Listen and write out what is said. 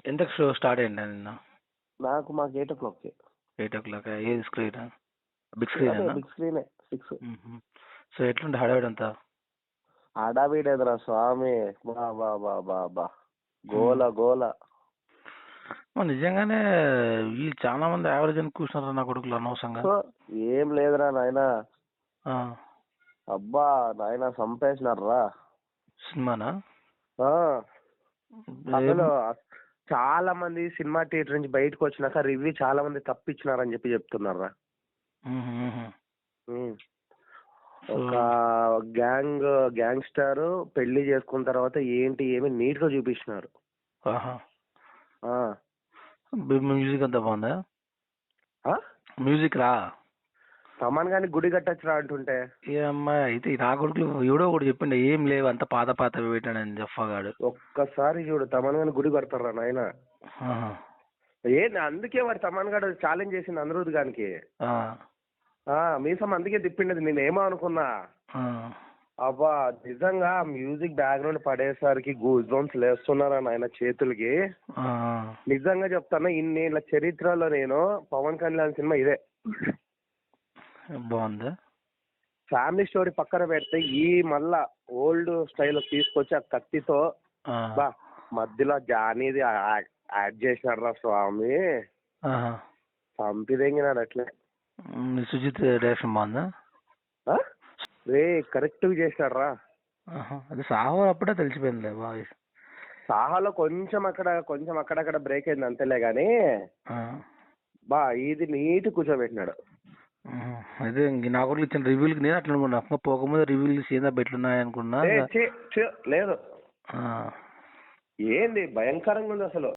ఎంతకు show start అయిందా నిన్న? మాకు 8 o'clock. 8 o'clock. ఏది స్క్రీన్? బిగ్ అదే స్క్రీన్? బిగ్ స్క్రీనే 6. సో ఎట్లుండే హడావిడి అంతా? హడావిడేదిరా స్వామి, బా బా బా బా బా గోల గోల. నిజంగానే వీళ్ళు చాలా మంది యావరేజ్ అని కూర్చున్నారు నా కొడుకులు అనవసరంగా. ఏం లేదురా నాయన, ఆ, అబ్బా నాయన చంపేసినారా సినిమానా? అసలు చాలా మంది సినిమా థియేటర్ నుంచి బయటకు వచ్చినాక రివ్యూ చాలా మంది తప్పిచ్చినారని చెప్తున్నారా. ఒక గ్యాంగ్స్టర్ పెళ్లి చేసుకున్న తర్వాత ఏంటి ఏమి నీట్ గా చూపించినారు. మ్యూజిక్ అంతా బాగుందా? మ్యూజిక్ రా తమన్ గాని గుడి కట్టచ్చురా అంటుంటే ఏ అమ్మాయి అయితే నా కొడుకులు ఎవడో ఒకటి చెప్పిండే ఏం లేవు అంత పాత పెట్టాడని జఫాగాడు. ఒక్కసారి చూడు తమన్ గాని గుడి కడతారా నాయన. అందుకే వాడు తమన్ గాడు ఛాలెంజ్ చేసింది అనిరుద్ గానికి. మీసం అందుకే తిప్పిండేది. నేనేమో అనుకున్నా, అబ్బా నిజంగా మ్యూజిక్ బ్యాక్గ్రౌండ్ పడేసరికి గూస్ బంప్స్ లేస్తున్నారా నాయన చేతులకి. నిజంగా చెప్తాను, ఇన్నేళ్ల చరిత్రలో నేను పవన్ కళ్యాణ్ సినిమా ఇదే. బాగుందా? ఫ్యామిలీ స్టోరీ పక్కన పెడితే ఈ మళ్ళా ఓల్డ్ స్టైల్ తీసుకొచ్చి ఆ కత్తితో బా మధ్యలో జానీది యాడ్ చేసినాడు రా స్వామి, చంపిదెంగినాడు అట్లే. సుజిత్ డైరెక్షన్ బాగుందా? రే కరెక్ట్ గా చేసినాడు రా. అది సాహో అప్పుడే తెలిసిపోయింది బాగా. సాహాలో కొంచెం అక్కడక్కడ బ్రేక్ అయింది అంతేలే గాని, బా ఇది నీట్ కూర్చోబెట్టినాడు. అదే నా కూడా ఇచ్చిన రివ్యూలకి నేను అట్లా అనుకున్నా, పోకముందు రివ్యూలు ఏందా బెట్లున్నాయి అనుకున్నా. లేదు ఏంది భయంకరంగా ఉంది అసలు.